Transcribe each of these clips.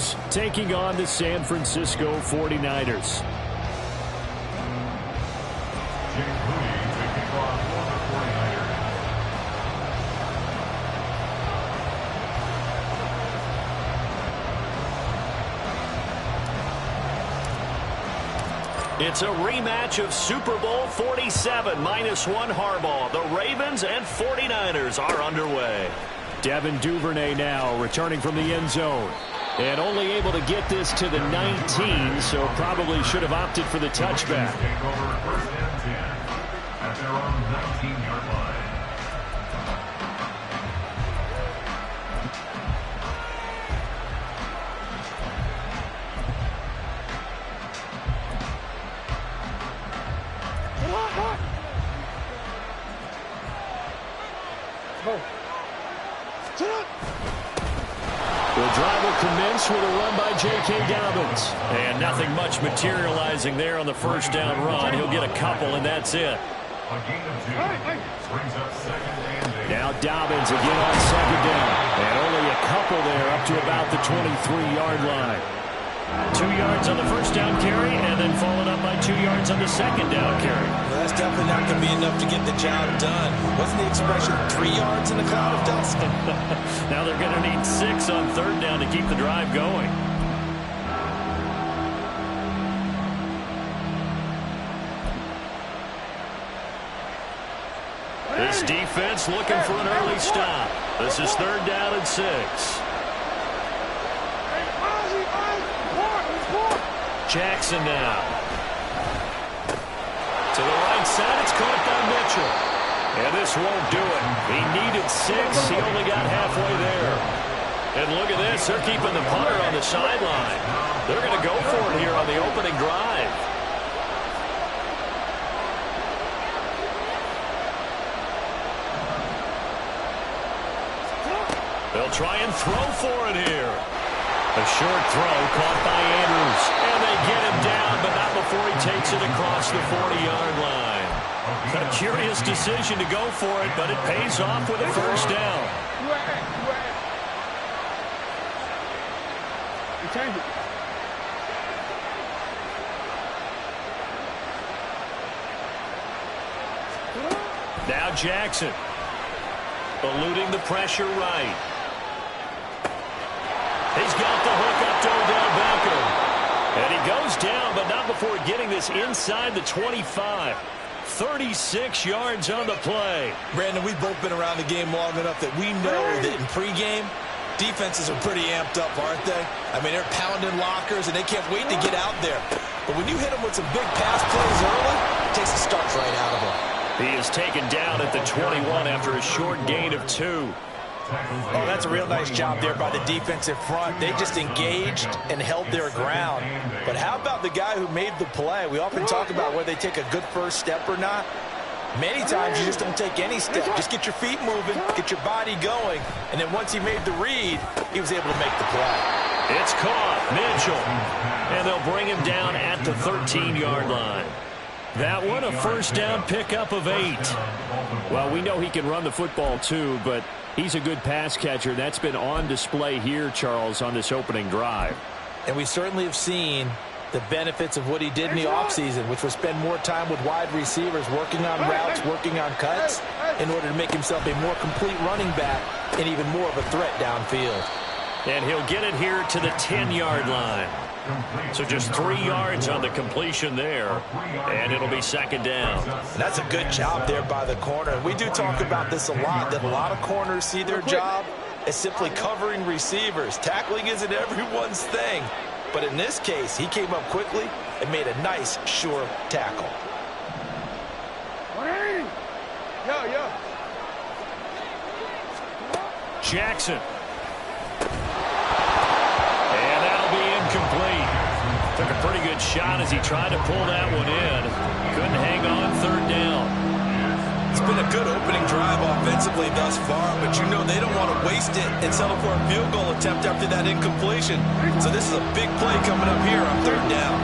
Rams taking on the San Francisco 49ers. It's a rematch of Super Bowl 47, -1 Harbaugh. The Ravens and 49ers are underway. Devin Duvernay now returning from the end zone. And only able to get this to the 19, so probably should have opted for the touchback. First and 10 at their own 19-yard line. The drive will commence with a run by J.K. Dobbins. And nothing much materializing there on the first down run. He'll get a couple, and that's it. A gain of 2 brings up 2nd and 8. Now Dobbins again on 2nd down. And only a couple there up to about the 23-yard line. 2 yards on the first down carry, and then followed up by 2 yards on the second down carry. Well, that's definitely not going to be enough to get the job done. Wasn't the expression 3 yards in a cloud of dust? Now they're going to need 6 on third down to keep the drive going. This defense looking for an early stop. This is 3rd down and 6. Jackson now. To the right side, it's caught by Mitchell. And this won't do it. He needed 6. He only got halfway there. And look at this. They're keeping the punter on the sideline. They're going to go for it here on the opening drive. They'll try and throw for it here. A short throw caught by Andrews. And they get him down, but not before he takes it across the 40-yard line. A curious decision to go for it, but it pays off with a first down. Now Jackson. Eluding the pressure right. He's got the hook up to Odell Beckham. And he goes down, but not before getting this inside the 25. 36 yards on the play. Brandon, we've both been around the game long enough that we know that in pregame, defenses are pretty amped up, aren't they? I mean, they're pounding lockers, and they can't wait to get out there. But when you hit them with some big pass plays early, it takes the starch right out of them. He is taken down at the 21 after a short gain of 2. Oh, that's a real nice job there by the defensive front. They just engaged and held their ground. But how about the guy who made the play? We often talk about whether they take a good first step or not. Many times you just don't take any step. Just get your feet moving, get your body going, and then once he made the read, he was able to make the play. It's caught. Mitchell. And they'll bring him down at the 13-yard line. That one, a first down pickup of 8. Well, we know he can run the football too, but he's a good pass catcher. That's been on display here, Charles, on this opening drive. And we certainly have seen the benefits of what he did in the offseason, which was spend more time with wide receivers, working on routes, working on cuts, in order to make himself a more complete running back and even more of a threat downfield. And he'll get it here to the 10-yard line. So just 3 yards on the completion there, and it'll be second down. That's a good job there by the corner. We do talk about this a lot, that a lot of corners see their job as simply covering receivers. Tackling isn't everyone's thing. But in this case, he came up quickly and made a nice, sure tackle. Jackson. And that'll be incomplete. Took a pretty good shot as he tried to pull that one in. Couldn't hang on third down. It's been a good opening drive offensively thus far, but you know they don't want to waste it and settle for a field goal attempt after that incompletion. So this is a big play coming up here on third down.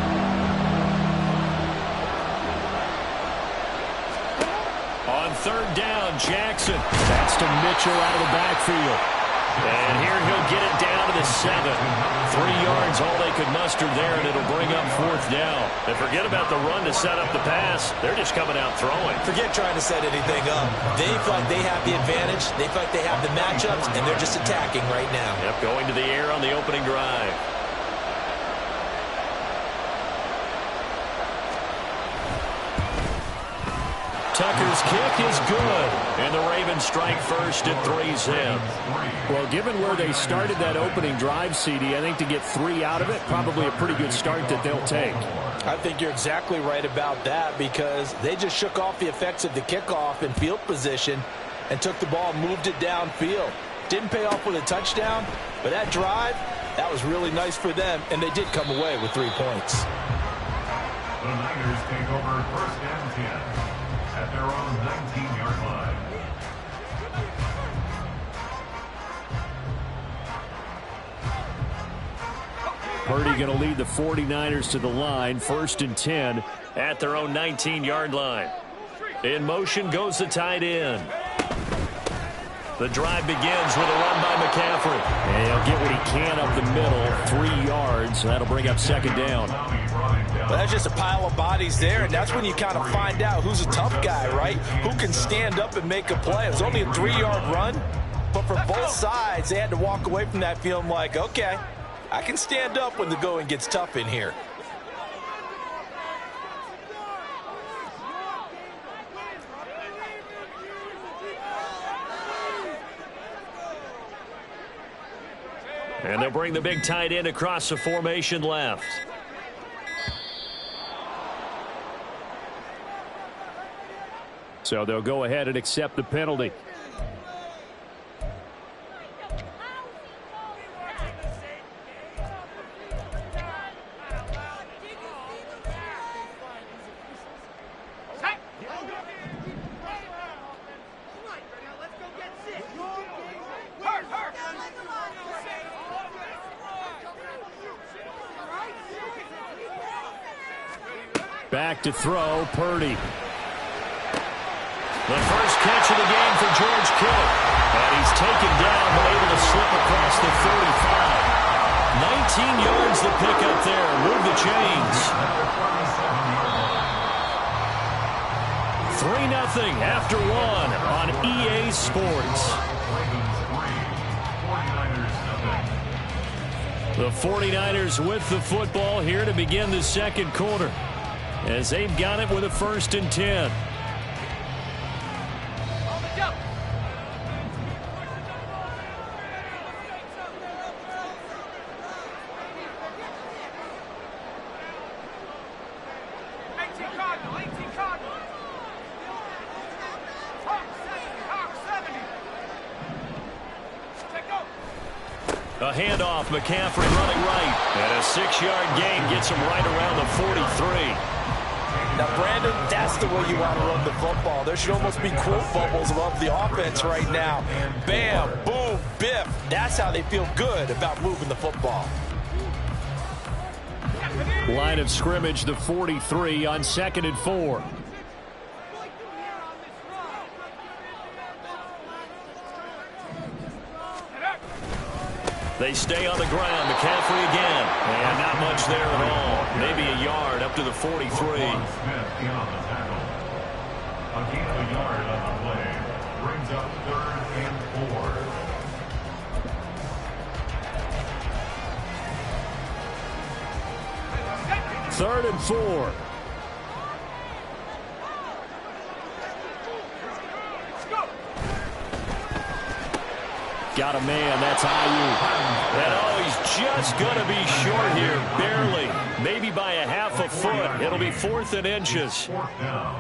On third down, Jackson. That's to Mitchell out of the backfield. And here he'll get it down to the 7. 3 yards, all they could muster there, and it'll bring up 4th down. And forget about the run to set up the pass. They're just coming out throwing. Forget trying to set anything up. They feel like they have the advantage. They feel like they have the matchups, and they're just attacking right now. Yep, going to the air on the opening drive. Tucker's kick is good, and the Ravens strike first at 3-zip. Well, given where they started that opening drive, CD, I think to get 3 out of it, probably a pretty good start that they'll take. I think you're exactly right about that because they just shook off the effects of the kickoff in field position and took the ball and moved it downfield. Didn't pay off with a touchdown, but that drive, that was really nice for them, and they did come away with 3 points. The Niners take over 1st and 10 at their own 19-yard line. Purdy going to lead the 49ers to the line, 1st and 10 at their own 19-yard line. In motion goes the tight end. The drive begins with a run by McCaffrey. And he'll get what he can up the middle, 3 yards. That'll bring up 2nd down. Well, that's just a pile of bodies there, and that's when you kind of find out who's a tough guy, right? Who can stand up and make a play. It was only a 3-yard run, but for both sides, they had to walk away from that feeling like, okay, I can stand up when the going gets tough in here. And they'll bring the big tight end across the formation left. So they'll go ahead and accept the penalty. Back to throw, Purdy. The first catch of the game for George Kittle. And he's taken down, but able to slip across the 35. 19 yards to pick up there. Move the chains. 3-0 after 1 on EA Sports. The 49ers with the football here to begin the second quarter, as they've got it with a 1st and 10. A handoff, McCaffrey running right. And a 6-yard gain gets him right around the 43. Now, Brandon, that's the way you want to run the football. There should almost be quote bubbles above the offense right now. Bam, boom, biff. That's how they feel good about moving the football. Line of scrimmage, the 43 on 2nd and 4. They stay on the ground. McCaffrey again. And not much there at all. Maybe a yard up to the 43. Smith in on the tackle. A gain of a yard on the play. Brings up 3rd and 4. 3rd and 4. Got a man, that's Ayuk. And oh, he's just going to be short here, barely. Maybe by a half a foot. It'll be 4th and inches. 4th down.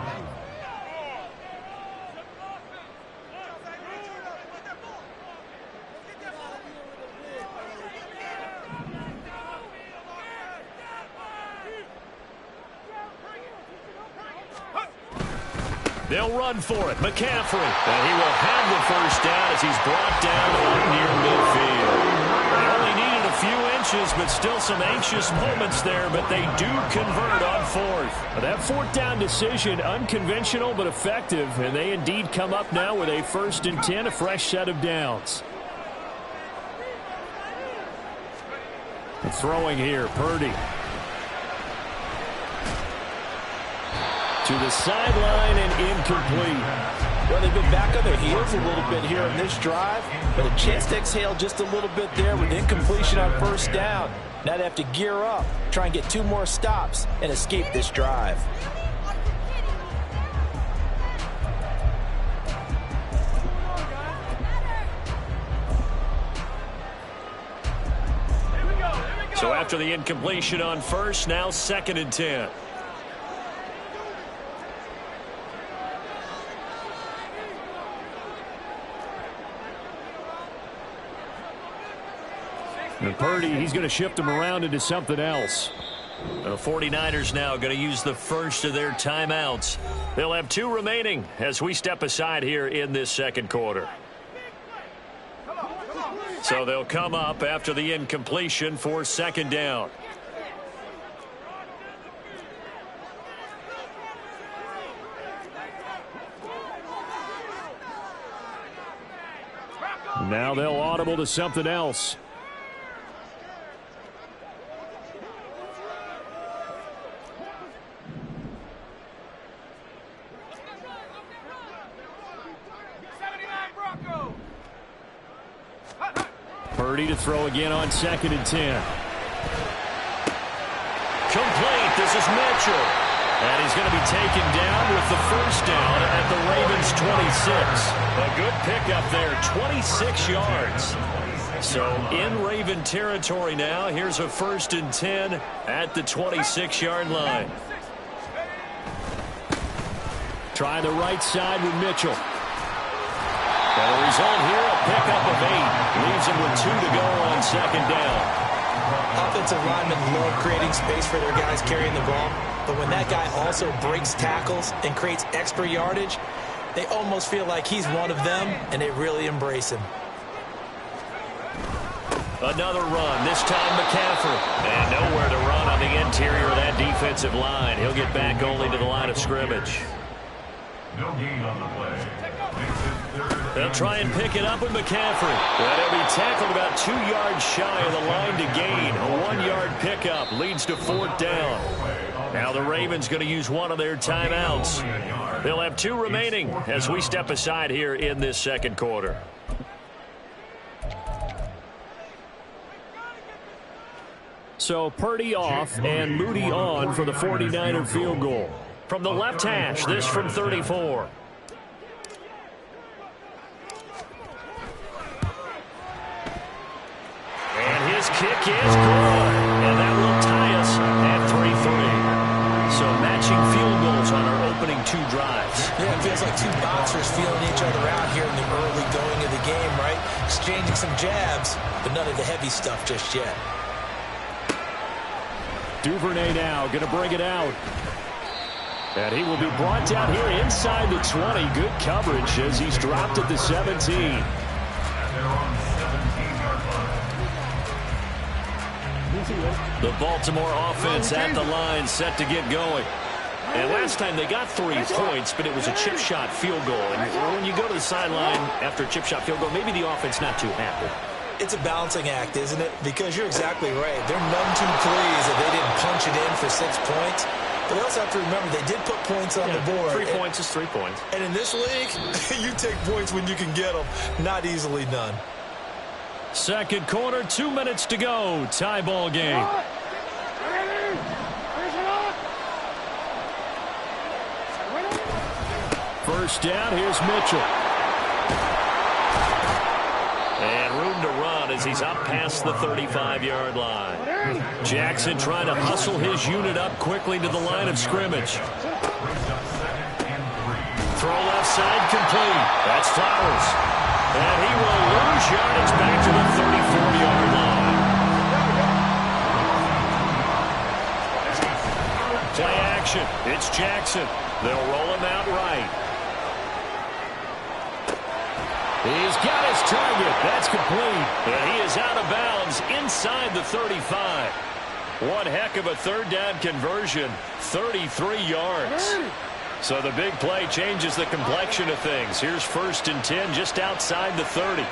They'll run for it. McCaffrey. And he will have the first down as he's brought down near midfield. They only needed a few inches, but still some anxious moments there, but they do convert on 4th. That 4th down decision, unconventional but effective, and they indeed come up now with a 1st and 10, a fresh set of downs. Throwing here, Purdy. To the sideline and incomplete. Well, they've been back on their heels a little bit here in this drive, but a chance to exhale just a little bit there with incompletion on first down. Now they have to gear up, try and get 2 more stops, and escape this drive. So after the incompletion on first, now 2nd and 10. And Purdy, he's going to shift him around into something else. The 49ers now going to use the first of their timeouts. They'll have 2 remaining as we step aside here in this second quarter. So they'll come up after the incompletion for 2nd down. Now they'll audible to something else. Purdy to throw again on 2nd and 10. Complete. This is Mitchell. And he's going to be taken down with the first down at the Ravens 26. A good pickup there, 26 yards. So in Raven territory now, here's a 1st and 10 at the 26-yard line. Try the right side with Mitchell. And the result here, a pickup of 8. Leaves him with 2 to go on 2nd down. Offensive linemen love creating space for their guys carrying the ball, but when that guy also breaks tackles and creates extra yardage, they almost feel like he's one of them, and they really embrace him. Another run, this time McCaffrey. And nowhere to run on the interior of that defensive line. He'll get back only to the line of scrimmage. No gain on the play. They'll try and pick it up with McCaffrey. But he'll be tackled about 2 yards shy of the line to gain. A 1-yard pickup leads to 4th down. Now the Ravens going to use one of their timeouts. They'll have 2 remaining as we step aside here in this second quarter. So Purdy off and Moody on for the 49er field goal. From the left hash, this from 34. And his kick is good. And that will tie us at 3-3. So matching field goals on our opening 2 drives. Yeah, it feels like 2 boxers feeling each other out here in the early going of the game, right? Exchanging some jabs, but none of the heavy stuff just yet. Duvernay now going to bring it out. And he will be brought down here inside the 20. Good coverage as he's dropped at the 17. The Baltimore offense at the line set to get going. And last time they got 3 points, but it was a chip shot field goal. And when you go to the sideline after a chip shot field goal, maybe the offense not too happy. It's a balancing act, isn't it? Because you're exactly right. They're none too pleased that they didn't punch it in for 6 points. But they also have to remember they did put points on the board. 3 points is 3 points. And in this league, you take points when you can get them. Not easily done. Second quarter, 2 minutes to go. Tie ball game. First down, here's Mitchell. And room to run as he's up past the 35-yard line. Jackson trying to hustle his unit up quickly to the line of scrimmage. Throw left side complete. That's Flowers. And he will lose yardage back to the 34-yard line. Play action. It's Jackson. They'll roll him out right. He's got his target. That's complete. And he is out of bounds inside the 35. One heck of a 3rd down conversion. 33 yards. So the big play changes the complexion of things. Here's 1st and 10 just outside the 30.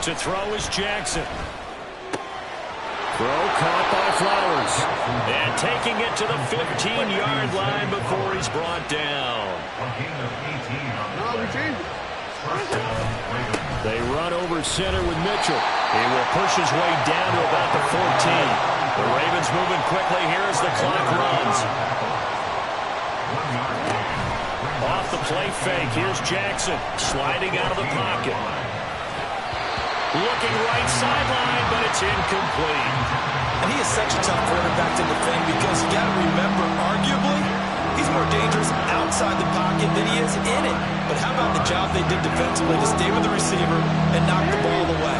To throw is Jackson. Throw caught by Flowers. And taking it to the 15-yard line before he's brought down. They run over center with Mitchell. He will push his way down to about the 14. The Ravens moving quickly here as the clock runs. Off the play fake. Here's Jackson sliding out of the pocket. Looking right sideline, but it's incomplete. And he is such a tough quarterback to defend because you got to remember, arguably, he's more dangerous outside the pocket than he is in it. But how about the job they did defensively to stay with the receiver and knock the ball away?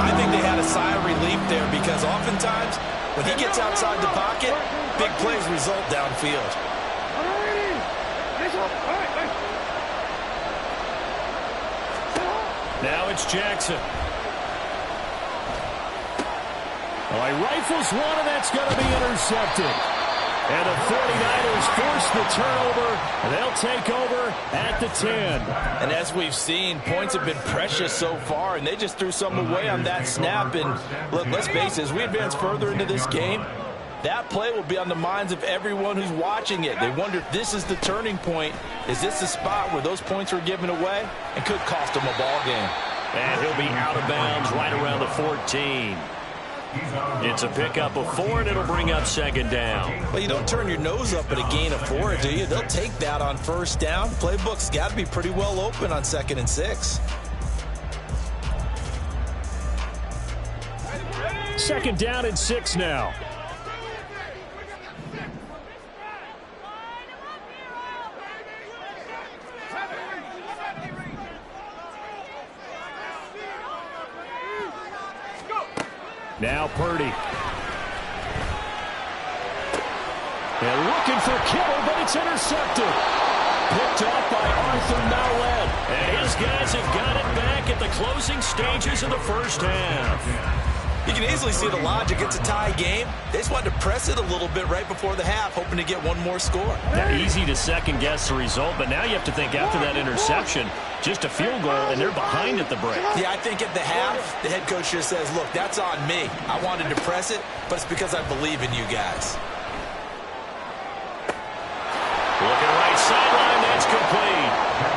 I think they had a sigh of relief there because oftentimes when he gets outside the pocket, big plays result downfield. Now it's Jackson. Oh, he rifles one, and that's going to be intercepted. And the 49ers force the turnover, and they'll take over at the 10. And as we've seen, points have been precious so far, and they just threw some away on that snap. And look, let's face it, as we advance further into this game, that play will be on the minds of everyone who's watching it. They wonder if this is the turning point. Is this the spot where those points were given away and could cost them a ball game? And he'll be out of bounds right around the 14. It's a pickup of 4, and it'll bring up second down. Well, you don't turn your nose up at a gain of 4, do you? They'll take that on first down. Playbook's got to be pretty well open on 2nd and 6. Second down and 6 now. Now Purdy. And looking for Kittle, but it's intercepted. Picked off by Arthur Mallett. And his guys have got it back at the closing stages of the first half. You can easily see the logic. It's a tie game. They just wanted to press it a little bit right before the half, hoping to get one more score. Now, easy to second-guess the result, but now you have to think after that interception, just a field goal, and they're behind at the break. Yeah, I think at the half, the head coach just says, look, that's on me. I wanted to press it, but it's because I believe in you guys. Looking right sideline, that's complete.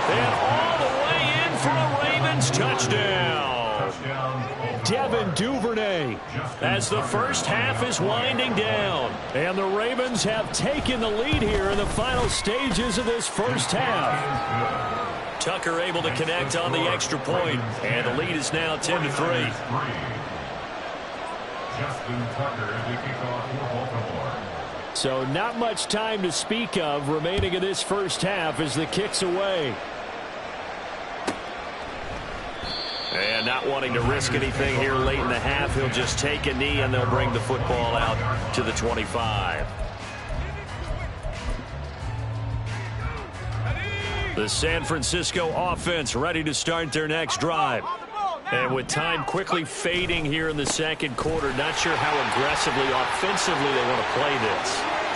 And all the way in for a Ravens touchdown. Devin Duvernay. As the first half is winding down. And the Ravens have taken the lead here in the final stages of this first half. Tucker able to connect on the extra point, and the lead is now 10-3. Justin Tucker as we kick off for Baltimore. So not much time to speak of remaining in this first half as the kick's away. And not wanting to risk anything here late in the half, he'll just take a knee, and they'll bring the football out to the 25. The San Francisco offense ready to start their next drive. And with time quickly fading here in the second quarter, not sure how aggressively, offensively they want to play this.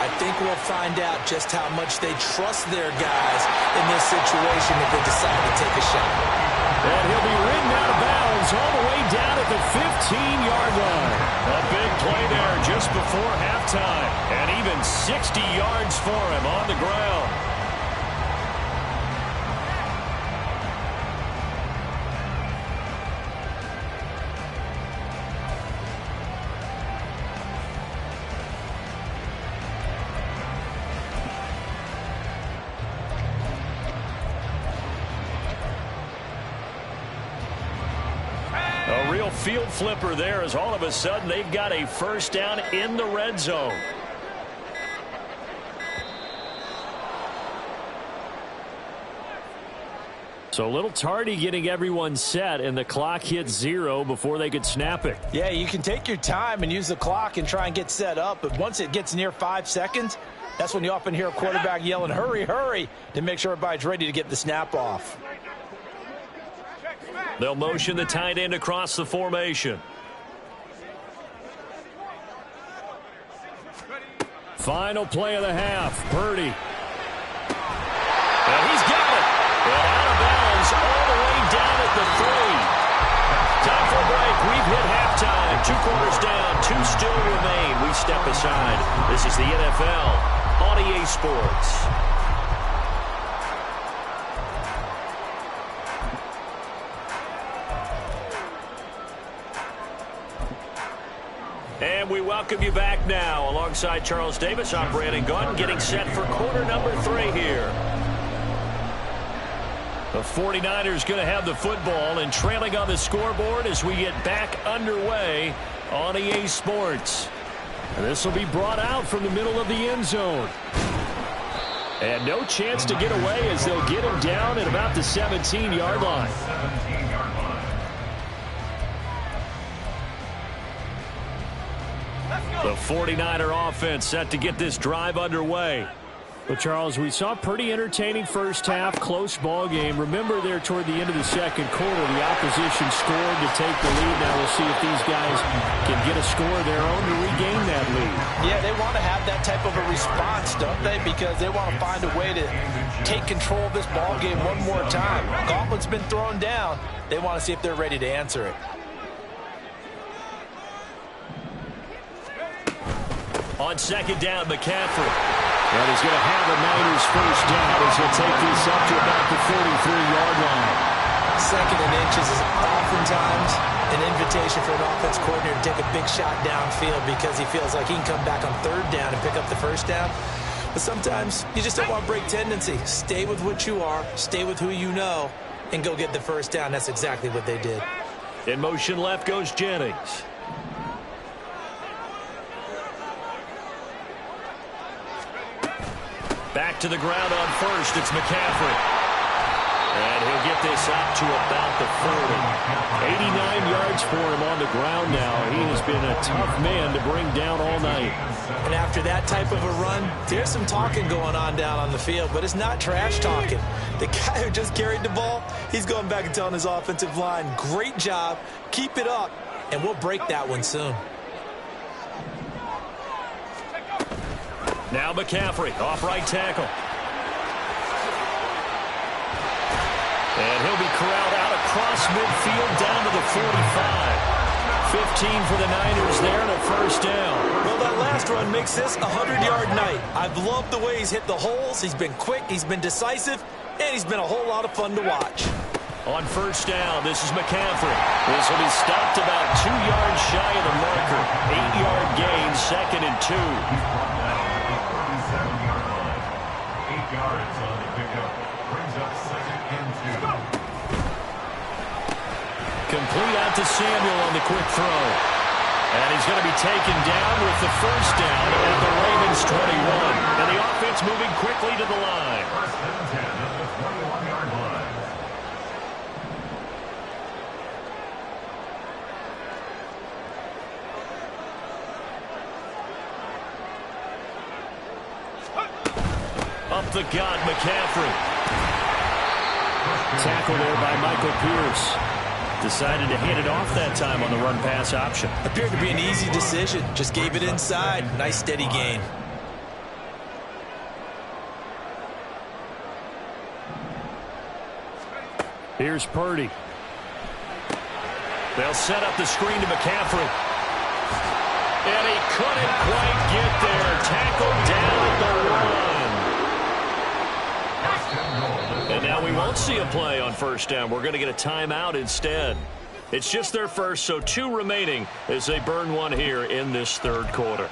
I think we'll find out just how much they trust their guys in this situation if they decide to take a shot. And he'll be ridden out of bounds all the way down at the 15-yard line. A big play there just before halftime. And even 60 yards for him on the ground. A real field flipper there as all of a sudden they've got a first down in the red zone. So a little tardy getting everyone set, and the clock hit 0 before they could snap it. Yeah, you can take your time and use the clock and try and get set up, but once it gets near 5 seconds, that's when you often hear a quarterback yelling, hurry, hurry, to make sure everybody's ready to get the snap off. They'll motion the tight end across the formation. Final play of the half, Purdy. And he's got it. And out of bounds step aside. This is the NFL on EA Sports. And we welcome you back now alongside Charles Davis. I'm Brandon Gaudin, getting set for quarter number 3 here. The 49ers going to have the football and trailing on the scoreboard as we get back underway on EA Sports. And this will be brought out from the middle of the end zone. And no chance to get away as they'll get him down at about the 17-yard line. The 49er offense set to get this drive underway. Well, Charles, we saw a pretty entertaining first half, close ball game. Remember there toward the end of the second quarter, the opposition scored to take the lead. Now we'll see if these guys can get a score of their own to regain that lead. Yeah, they want to have that type of a response, don't they? Because they want to find a way to take control of this ball game one more time. Gauntlet's been thrown down. They want to see if they're ready to answer it. On second down, McCaffrey. And he's going to have the Niners first down as he'll take this up to about the 43-yard line. Second and inches is oftentimes an invitation for an offense coordinator to take a big shot downfield because he feels like he can come back on third down and pick up the first down. But sometimes you just don't want to break tendency. Stay with what you are, stay with who you know, and go get the first down. That's exactly what they did. In motion left goes Jennings. Back to the ground on first. It's McCaffrey. And he'll get this up to about the 40. 89 yards for him on the ground now. He has been a tough man to bring down all night. And after that type of a run, there's some talking going on down on the field, but it's not trash talking. The guy who just carried the ball, he's going back and telling his offensive line, great job, keep it up, and we'll break that one soon. Now McCaffrey, off right tackle. And he'll be corralled out across midfield down to the 45. 15 for the Niners there and a first down. Well, that last run makes this a 100-yard night. I've loved the way he's hit the holes. He's been quick, he's been decisive, and he's been a whole lot of fun to watch. On first down, this is McCaffrey. This will be stopped about 2 yards shy of the marker. 8-yard gain, second and 2. Yards on the pickup. Brings up second and 2. Complete out to Samuel on the quick throw. And he's going to be taken down with the first down at the Ravens 21. And the offense moving quickly to the line. First and 10 at the 21-yard line. Up the gut, McCaffrey. Tackle there by Michael Pierce. Decided to hand it off that time on the run-pass option. Appeared to be an easy decision. Just gave it inside. Nice steady gain. Here's Purdy. They'll set up the screen to McCaffrey. And he couldn't quite get there. Tackled down at the 1. And now we won't see a play on first down. We're going to get a timeout instead. It's just their first, so 2 remaining as they burn one here in this third quarter.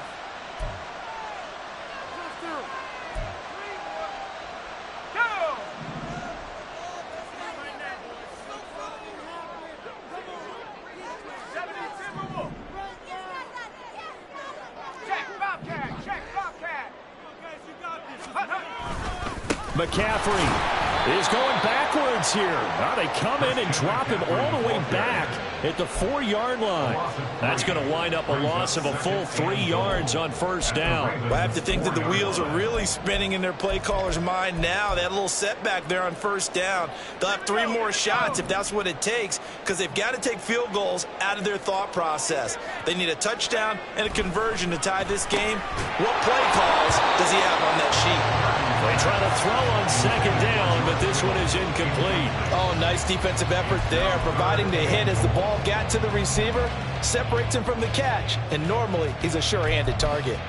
McCaffrey is going backwards here. Now they come in and drop him all the way back at the 4-yard line. That's going to wind up a loss of a full 3 yards on first down. Well, I have to think that the wheels are really spinning in their play caller's mind now. They had a little setback there on first down. They'll have 3 more shots if that's what it takes, because they've got to take field goals out of their thought process. They need a touchdown and a conversion to tie this game. What play calls does he have on that sheet? They try to throw on second down, but this one is incomplete. Oh, nice defensive effort there, providing the hit as the ball got to the receiver, separates him from the catch, and normally he's a sure-handed target.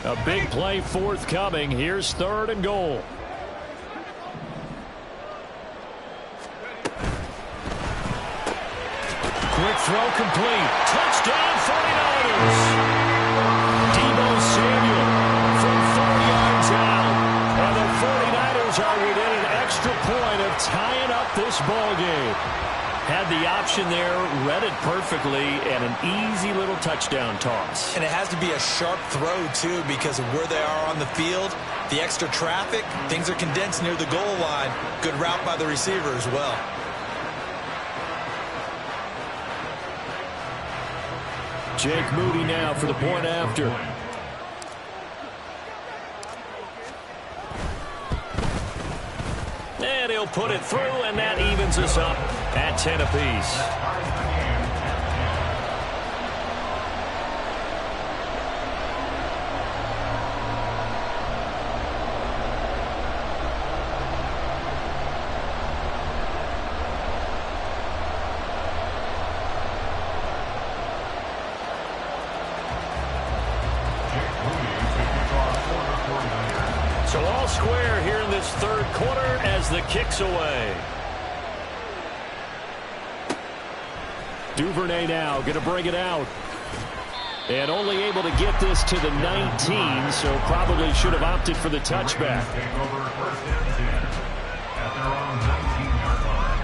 A big play forthcoming. Here's 3rd and goal. Quick throw complete. Touchdown 49ers. Deebo Samuel from 4 yards out. And the 49ers are within an extra point of tying up this ball game. Had the option there, read it perfectly, and an easy little touchdown toss. And it has to be a sharp throw, too, because of where they are on the field. The extra traffic, things are condensed near the goal line. Good route by the receiver as well. Jake Moody now for the point after. And he'll put it through, and that evens us up at 10 apiece. So all square here in this 3rd quarter as the kick's away. Duvernay now going to bring it out. And only able to get this to the 19, so probably should have opted for the touchback. Take over 1st and 10 at their own 19-yard line.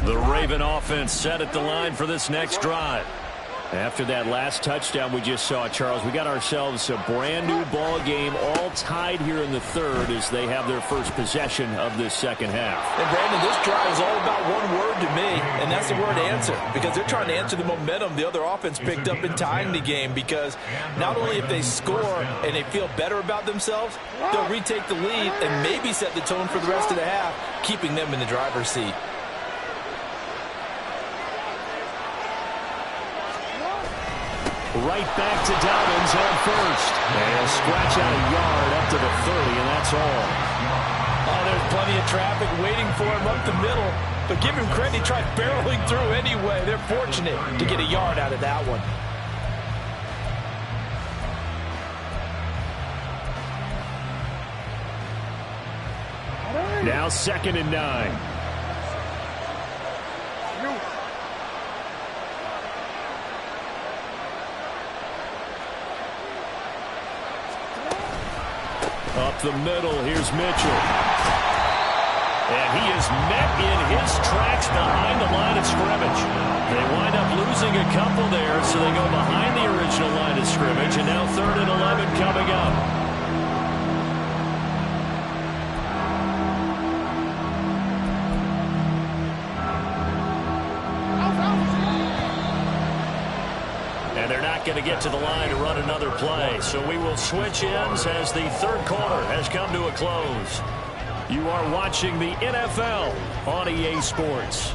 The Raven offense set at the line for this next drive. After that last touchdown we just saw, Charles, we got ourselves a brand new ball game, all tied here in the 3rd as they have their first possession of this 2nd half. And Brandon, this drive is all about one word to me, and that's the word answer, because they're trying to answer the momentum the other offense picked up in tying the game, because not only if they score and they feel better about themselves, they'll retake the lead and maybe set the tone for the rest of the half, keeping them in the driver's seat. Right back to Dobbins on 1st. And scratch out a yard up to the 30, and that's all. Oh, there's plenty of traffic waiting for him up the middle. But give him credit, he tried barreling through anyway. They're fortunate to get a yard out of that one. Now 2nd and 9. Up the middle, here's Mitchell. And he is met in his tracks behind the line of scrimmage. They wind up losing a couple there, so they go behind the original line of scrimmage, and now 3rd and 11 coming up. And they're not going to get to the line to run another play. So we will switch ends as the 3rd quarter has come to a close. You are watching the NFL on EA Sports.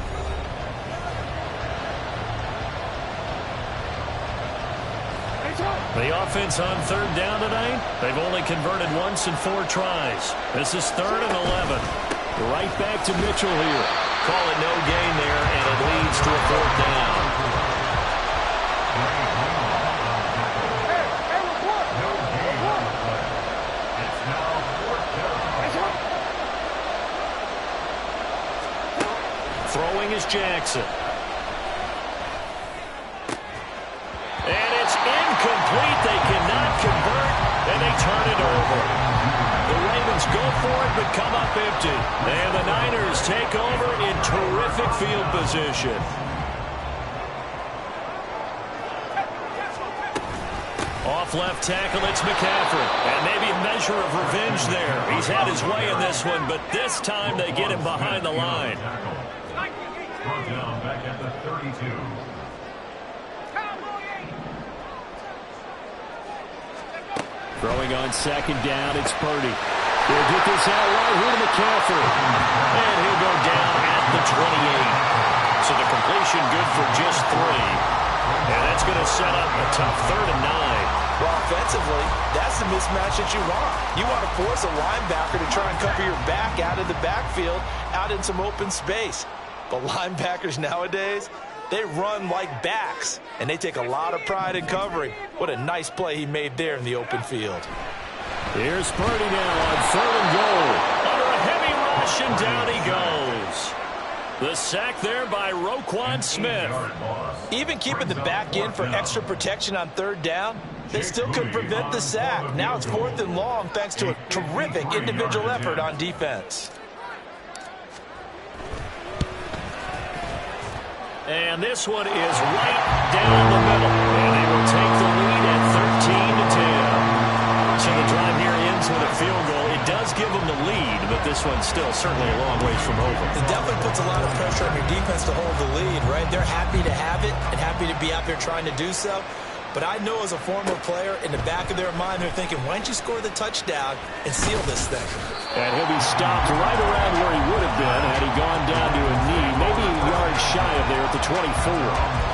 The offense on 3rd down tonight, they've only converted once in 4 tries. This is 3rd and 11. Right back to Mitchell here. Call it no gain there, and it leads to a 4th down. Throwing is Jackson. And it's incomplete. They cannot convert, and they turn it over. The Ravens go for it, but come up empty. And the Niners take over in terrific field position. Off left tackle, it's McCaffrey. And maybe a measure of revenge there. He's had his way in this one, but this time they get him behind the line. Brought down back at the 32. Throwing on second down, it's Purdy. He'll get this out right here to McCaffrey. And he'll go down at the 28. So the completion good for just 3. And that's going to set up a tough 3rd and 9. Well, offensively, that's the mismatch that you want. You want to force a linebacker to try and cover your back out of the backfield, out in some open space. But linebackers nowadays, they run like backs, and they take a lot of pride in covering. What a nice play he made there in the open field. Here's Purdy now on 3rd and goal. Under a heavy rush, and down he goes. The sack there by Roquan Smith. Even keeping the back in for extra protection on 3rd down, they still could prevent the sack. Now it's 4th and long thanks to a terrific individual effort on defense. And this one is right down the middle. And they will take the lead at 13-10. So the drive here ends with a field goal. It does give them the lead, but this one's still certainly a long ways from over. It definitely puts a lot of pressure on your defense to hold the lead, right? They're happy to have it and happy to be out there trying to do so. But I know as a former player, in the back of their mind, they're thinking, why don't you score the touchdown and seal this thing? And he'll be stopped right around where he would have been had he gone down to a knee, maybe a yard shy of there at the 24.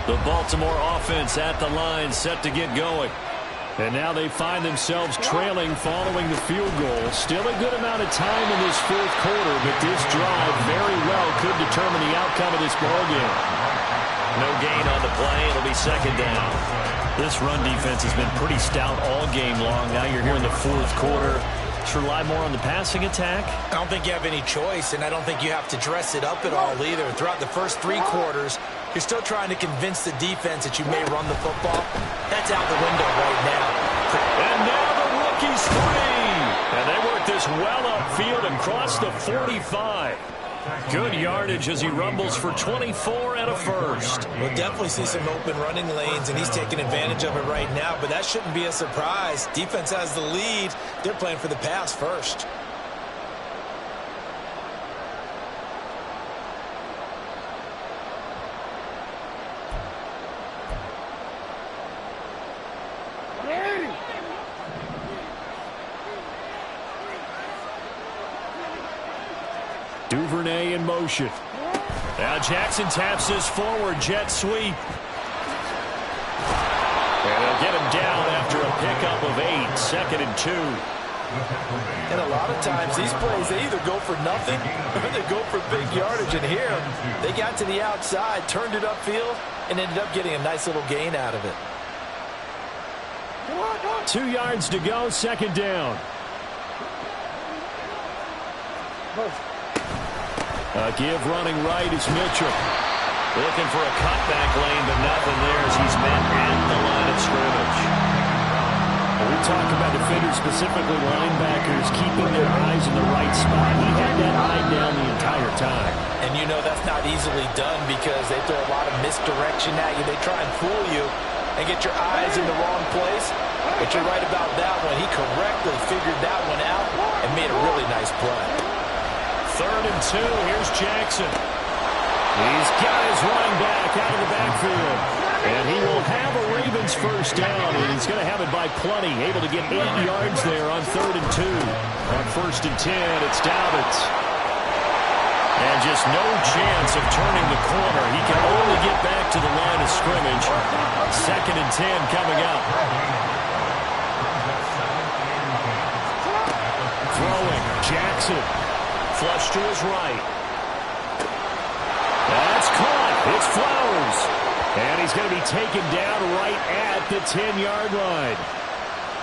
The Baltimore offense at the line, set to get going. And now they find themselves trailing following the field goal. Still a good amount of time in this 4th quarter, but this drive very well could determine the outcome of this ballgame. No gain on the play. It'll be 2nd down. This run defense has been pretty stout all game long. Now you're here in the 4th quarter. Should rely more on the passing attack? I don't think you have any choice, and I don't think you have to dress it up at all either. Throughout the first 3 quarters, you're still trying to convince the defense that you may run the football. That's out the window right now. And now the rookie's free. And they work this well upfield and cross the 45. Good yardage as he rumbles for 24 and a first. We'll definitely see some open running lanes, and he's taking advantage of it right now, but that shouldn't be a surprise. Defense has the lead. They're playing for the pass first. Duvernay in motion. Now Jackson taps this forward jet sweep. And they'll get him down after a pickup of 8, 2nd and 2. And a lot of times these plays, they either go for nothing or they go for big yardage. And here, they got to the outside, turned it upfield, and ended up getting a nice little gain out of it. 2 yards to go, 2nd down. A give running right is Mitchell. Looking for a cutback lane, but nothing there as he's met at the line of scrimmage. We talk about defenders, specifically linebackers, keeping their eyes in the right spot. He had that eye down the entire time. And you know that's not easily done because they throw a lot of misdirection at you. They try and fool you and get your eyes in the wrong place. But you're right about that one. He correctly figured that one out and made a really nice play. 3rd and 2. Here's Jackson. He's got his running back out of the backfield. And he will have a Ravens first down, and he's going to have it by plenty. Able to get 8 yards there on 3rd and 2. On 1st and 10, it's Dobbins. And just no chance of turning the corner. He can only get back to the line of scrimmage. 2nd and 10 coming up. Throwing, Jackson. Flush to his right. That's caught. It's Flowers. And he's going to be taken down right at the 10-yard line.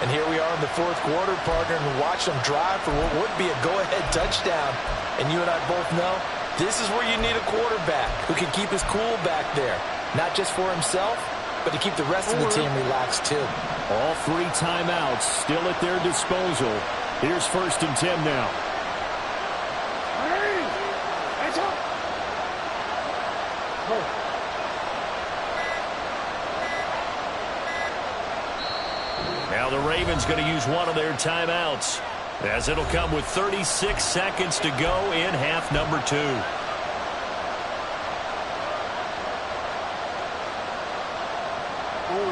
And here we are in the 4th quarter, partner, and watch them drive for what would be a go-ahead touchdown. And you and I both know this is where you need a quarterback who can keep his cool back there. Not just for himself, but to keep the rest of the team relaxed too. All 3 timeouts still at their disposal. Here's 1st and 10 now. Now the Ravens going to use one of their timeouts, as it'll come with 36 seconds to go in half number 2.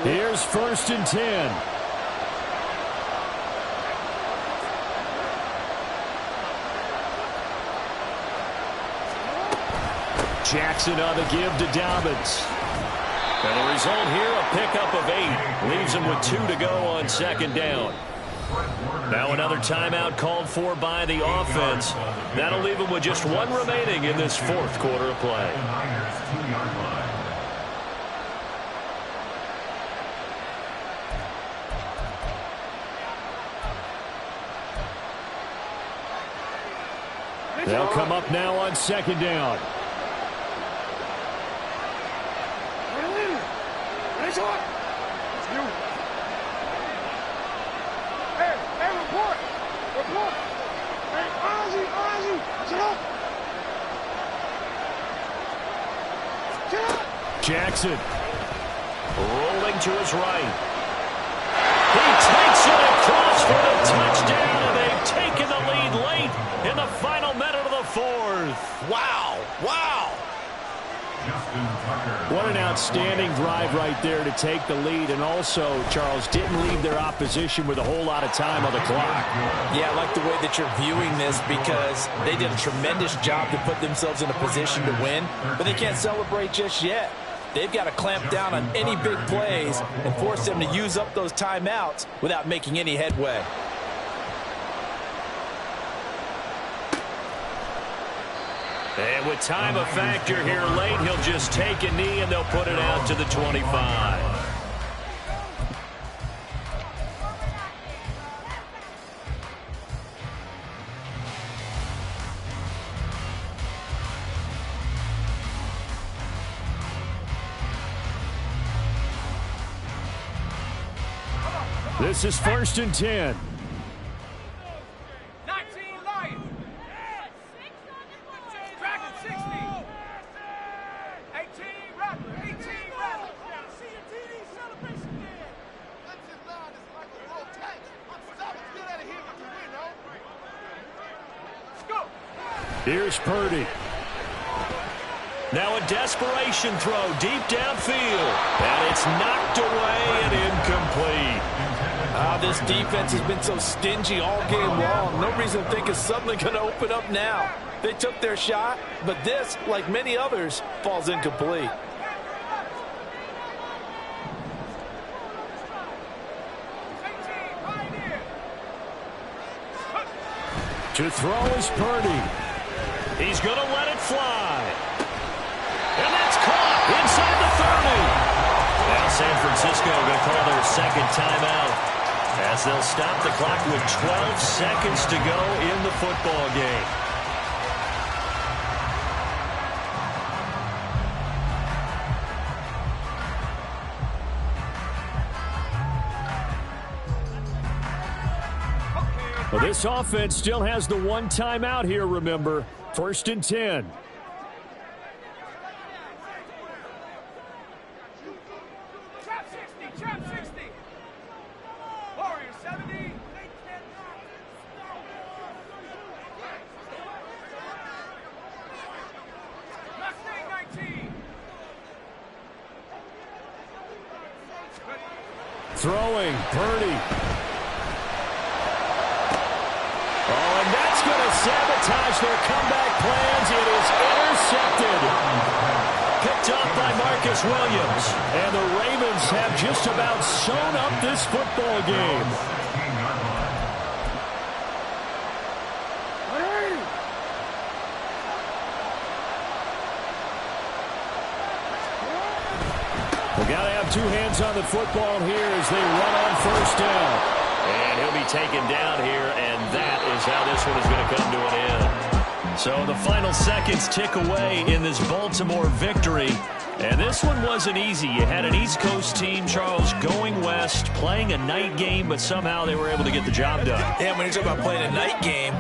Here's 1st and 10. Jackson on the give to Dobbins. And the result here, a pickup of 8. Leaves him with 2 to go on 2nd down. Now another timeout called for by the offense. That'll leave him with just 1 remaining in this 4th quarter of play. They'll come up now on 2nd down. Jackson rolling to his right. He takes it across for the touchdown, and they've taken the lead late in the final minute of the 4th. Wow. Wow. What an outstanding drive right there to take the lead, and also, Charles, didn't leave their opposition with a whole lot of time on the clock. Yeah, I like the way that you're viewing this, because they did a tremendous job to put themselves in a position to win, but they can't celebrate just yet. They've got to clamp down on any big plays and force them to use up those timeouts without making any headway. And with time a factor here late, he'll just take a knee and they'll put it out to the 25. This is 1st and 10. 19 Lions. Dragon 60. 18 Rattler. 18 Rattler. See your TD celebration there. Let's just line this like a little tank. Let's get out of here if you win, no? Let's go. Here's Purdy. Now a desperation throw deep downfield. And it's knocked away and incomplete. This defense has been so stingy all game long. No reason to think it's suddenly going to open up now. They took their shot, but this, like many others, falls incomplete. To throw is Purdy. He's going to let it fly. And that's caught inside the 30. Now San Francisco going to call their 2nd timeout, as they'll stop the clock with 12 seconds to go in the football game. Well, this offense still has the 1 timeout here, remember. 1st and 10. Trap 60. Trap 60. Warrior 70. Mustang 19. Throwing, Purdy. Oh, and that's going to sabotage their comeback plans. It is intercepted. Picked up by Marcus Williams. And the Ravens have just about sewn up this football game. We got to have 2 hands on the football here as they run on 1st down. And he'll be taken down here, and that is how this one is going to come to an end. So the final seconds tick away in this Baltimore victory. And this one wasn't easy. You had an East Coast team, Charles, going west, playing a night game, but somehow they were able to get the job done. Yeah, when you're talking about playing a night game,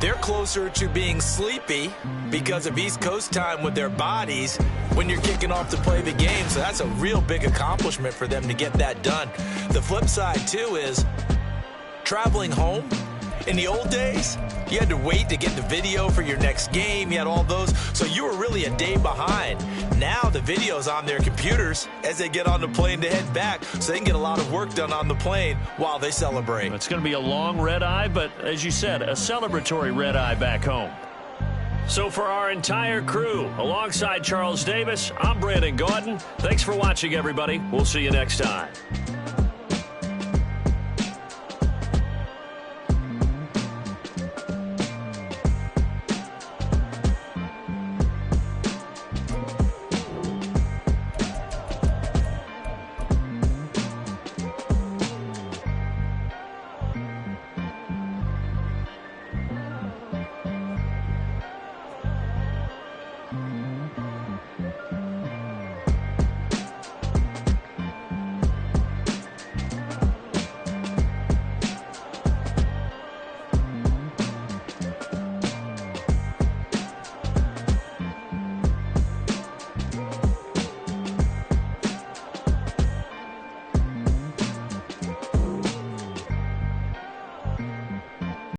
They're closer to being sleepy because of East Coast time with their bodies when you're kicking off to play the game. So that's a real big accomplishment for them to get that done. The flip side, too, is traveling home. In the old days, you had to wait to get the video for your next game. You had all those, so you were really a day behind. Now the video's on their computers as they get on the plane to head back, so they can get a lot of work done on the plane while they celebrate. It's going to be a long red eye, but as you said, a celebratory red eye back home. So for our entire crew, alongside Charles Davis, I'm Brandon Gaudin. Thanks for watching, everybody. We'll see you next time.